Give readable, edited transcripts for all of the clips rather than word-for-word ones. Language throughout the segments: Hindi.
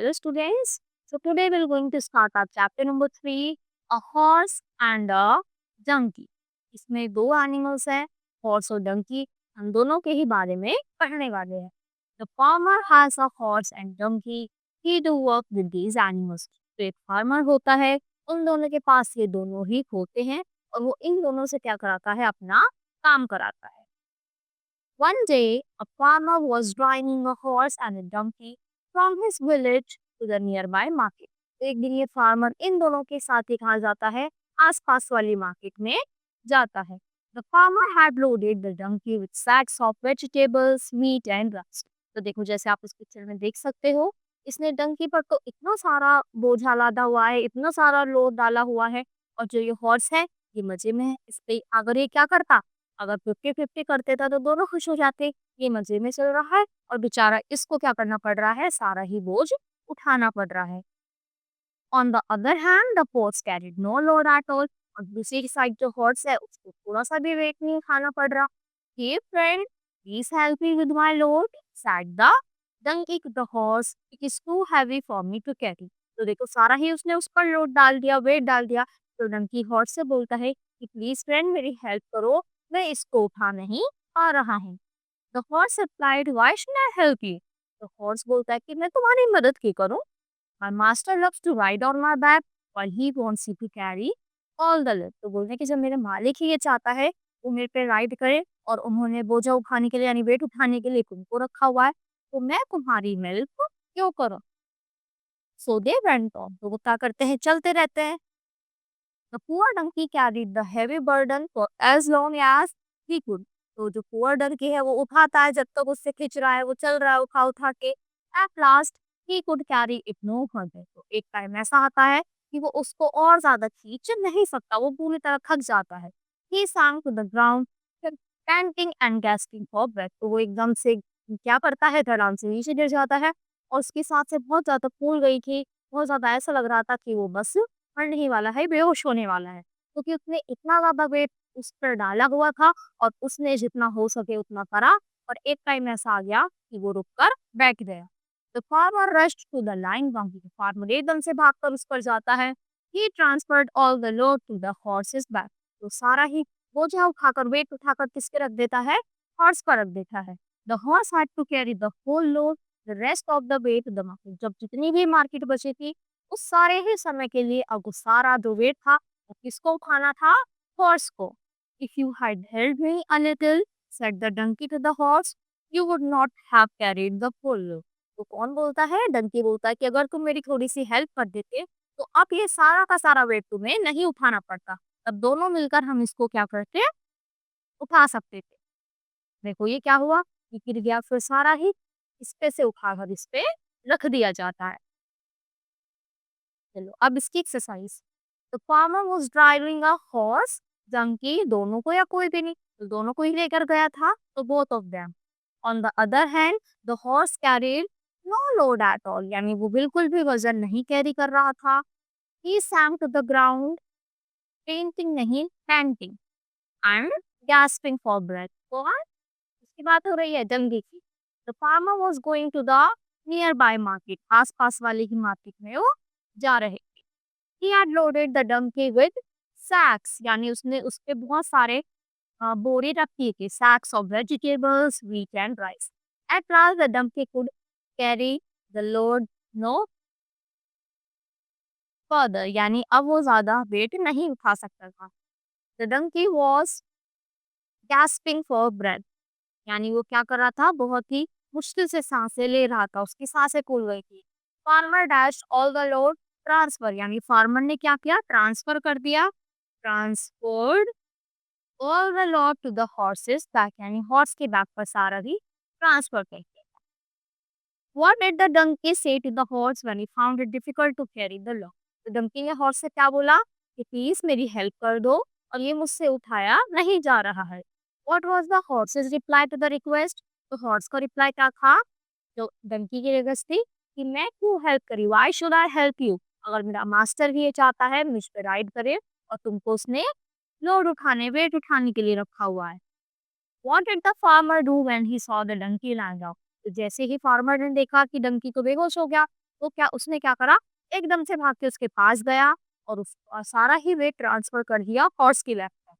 Hello students. So today we're going to start our chapter number 3, a horse and a donkey. इसमें दो एनिमल्स हैं, हॉर्स और डंकी. हम दोनों के ही बारे में पढ़ने वाले हैं. The farmer has a horse and donkey. He do work with these animals. तो एक फार्मर होता है, उन दोनों के पास ये दोनों ही होते हैं और वो इन दोनों से क्या कराता है, अपना काम कराता है. One day, a farmer was driving a horse and a donkey from his village to the nearby market. तो एक दिन ये फार्मर इन दोनों के साथ ही कहाँ जाता है, आसपास वाली मार्केट में जाता है. The farmer had loaded the donkey with sacks of vegetables, meat and rust. तो देखो जैसे आप इस पिक्चर में देख सकते हो, इसने डंकी पर तो इतना सारा बोझा लादा हुआ है, इतना सारा लोड डाला हुआ है, और जो ये हॉर्स है ये मजे में है. इस पे अगर ये क्या करता, अगर 50-50 करते था तो दोनों खुश हो जाते. ये मजे में चल रहा है और बेचारा इसको क्या करना पड़ रहा है, सारा ही बोझ उठाना पड़ रहा है. On the other hand the horse carried no load at all. और दूसरी साइड जो हॉर्स है उसको थोड़ा सा भी वेट नहीं उठाना पड़ रहा. Hey friend, please help me with my load, said the donkey to the horse, it is too heavy for me to carry. तो देखो सारा ही उसने उस पर लोड डाल दिया, वेट डाल दिया. तो डंकी हॉर्स से बोलता है कि प्लीज फ्रेंड मेरी हेल्प करो, मैं इसको उठा नहीं पा रहा हूँ. The horse replied, why should I help you. तो हॉर्स बोलता है कि मैं तुम्हारी मदद क्यों करूं. My master loves to ride on my back while he wants you to carry all the load. तो बोलते हैं कि जब मेरे मालिक ही ये चाहता है वो मेरे पे राइड करे और उन्होंने बोझा उठाने के लिए यानी वेट उठाने के लिए तुमको रखा हुआ है, तो मैं तुम्हारी हेल्प क्यों करूं. सो दे वेंट ऑन. तो वो क्या करते हैं, चलते रहते हैं. The poor donkey carried the heavy burden for as long as he could. तो जो पुअर डंकी है वो उठाता है जब तक उससे खिंच रहा है, वो चल रहा है उठा उठा के. At last he could carry it no further. तो एक टाइम ऐसा आता है कि वो उसको और ज्यादा खींच नहीं सकता, वो पूरी तरह थक जाता है. ही sank to the ground panting and gasping for breath. तो वो एकदम से क्या करता है, धड़ाम से नीचे गिर जाता है और उसकी सांस से बहुत ज्यादा फूल गई थी. बहुत ज्यादा ऐसा लग रहा था कि वो बस मरने ही वाला है, बेहोश होने वाला है, क्योंकि उसने इतना ज़्यादा वेट उस पर डाला हुआ था और उसने जितना हो सके उतना करा. और एक टाइम ऐसा आ गया कि वो रुक कर बैठ गया. The farmer rushed to the line donkey. Farmer एकदम से भागकर उस पर जाता है. He transferred all the load to the horse's back. तो सारा ही बोझा उठाकर, वेट उठाकर किसके रख देता है, हॉर्स पर रख देता है. The horse had to carry the whole load the rest of the way to the market. जब जितनी भी मार्केट बची थी उस सारे ही समय के लिए अब वो सारा जो वेट था वो किसको उठाना था, हॉर्स को. If you had held me a little, said the donkey to the horse, you would not have carried the full load. तो कौन बोलता है, डंकी बोलता है कि अगर तुम मेरी थोड़ी सी हेल्प कर देते तो अब ये सारा का सारा वेट तुम्हें नहीं उठाना पड़ता. तब दोनों मिलकर हम इसको क्या करते, उठा सकते थे. देखो ये क्या हुआ, ये गिर गया, फिर सारा ही इस पे से उठाकर इस पे रख दिया जाता है. चलो अब इसकी exercise. The farmer was driving a horse, donkey दोनों को या कोई भी नहीं, तो दोनों को ही लेकर गया था, तो both of them. On the other hand the horse carried no load at all. यानी वो बिल्कुल भी वजन नहीं कैरी कर रहा था. He sank to the ground, painting नहीं panting, and gasping for breath. और इसकी बात हो रही है डंकी की. The farmer was going to the nearby market. आसपास वाली ही मार्केट में वो जा रहे. He had loaded the donkey with sacks. यानी उसने उस पे बहुत सारे बोरे रख दिए थे. Sacks of vegetables, wheat and rice. At last the donkey could carry the load no further. यानी अब वो ज्यादा वेट नहीं उठा सकता था. The donkey was gasping for breath. यानी वो क्या कर रहा था, बहुत ही मुश्किल से सांसें ले रहा था, उसकी सांसें फूल गई थी. Farmer dash all the load transfer. यानी फार्मर ने क्या किया, ट्रांसफर कर दिया, transferred all the load to the horse's back. यानी हॉर्स के बैक पर सारा ही ट्रांसफर कर दिया. व्हाट डिड द डंकी से to the horse when he found it difficult to carry the load. तो डंकी ने हॉर्स से क्या बोला कि प्लीज मेरी हेल्प कर दो और ये मुझसे उठाया नहीं जा रहा है. What was the horse's reply to the request. तो हॉर्स का रिप्लाई क्या था, जो डंकी की रिक्वेस्ट थी कि मैं क्यों हेल्प करी, why should I help you. अगर मेरा मास्टर भी ये चाहता है मुझ पे राइड करे और तुमको उसने लोड उठाने, वेट उठाने के लिए रखा हुआ है. What did the farmer do when he saw the donkey land down. तो जैसे ही फार्मर ने देखा कि डंकी तो बेहोश हो गया, तो क्या उसने क्या करा, एकदम से भाग के उसके पास गया और सारा ही वेट ट्रांसफर कर दिया हॉर्स की लेफ्ट में।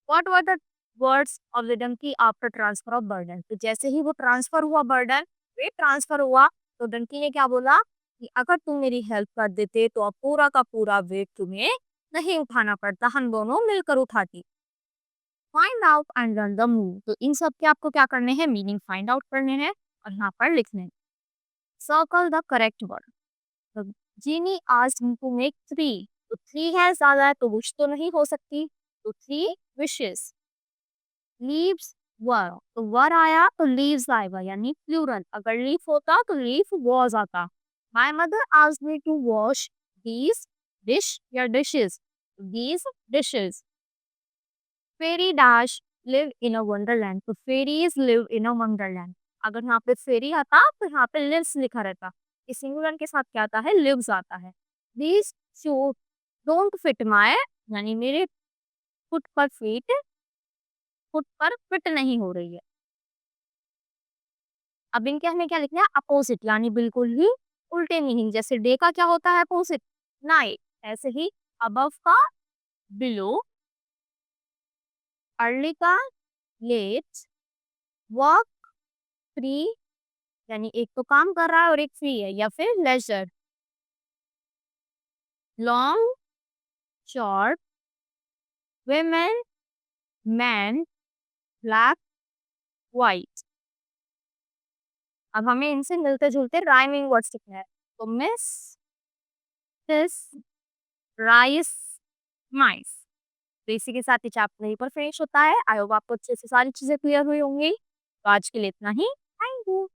What were the words of the donkey after transfer of burden? तो जैसे ही वो ट्रांसफर हुआ बर्डन, वेट ट्रांसफर हुआ, तो डंकी ने क्या बोला कि अगर तुम मेरी हेल्प कर देते तो अब पूरा का पूरा वेट तुम्हें नहीं उठाना पड़ता, हम दोनों मिलकर उठाती। Find out and learn the move. तो इन सब के आपको क्या करने हैं, मीनिंग फाइंड आउट करने हैं और यहाँ पर लिखने हैं। Circle the correct word. तो Genie asked him to make three, तो थ्री है ज्यादा है तो विश तो नहीं हो सकती, तो थ्री विशेस। लीव्स वर, तो वर आया तो लीव्स आएगा यानी प्लूरल, अगर लीफ होता तो लीफ वॉज आता। My mother asked me to wash these dish या dishes, these dishes. Fairy dash live in a wonderland, तो fairies live in a wonderland. अगर यहाँ पे फेरी आता तो यहाँ पे लिव्स लिखा रहता, इस सिंगुलर के साथ क्या आता है, लिव्स आता है। These shoe don't fit my, यानी मेरे फुट पर फिट नहीं हो रही है। अब इनके हमें क्या लिखना है, अपोजिट, यानी बिल्कुल ही उल्टे मीनिंग। जैसे डे का क्या होता है अपोजिट, नाइट, ऐसे ही अबव का बिलो, अर्ली का लेट, वर्क फ्री, यानी एक तो काम कर रहा है और एक फ्री है, या फिर leisure, long short, women man, black white. अब हमें इनसे मिलते जुलते राइमिंग वर्ड्स लिखना है, तो मिस, दिस, राइस, माइस। तो इसी के साथ ही चैप्टर यहीं पर फिनिश होता है। आई होप आपको अच्छे से सारी चीजें क्लियर हुई होंगी। तो आज के लिए इतना ही। Thank you.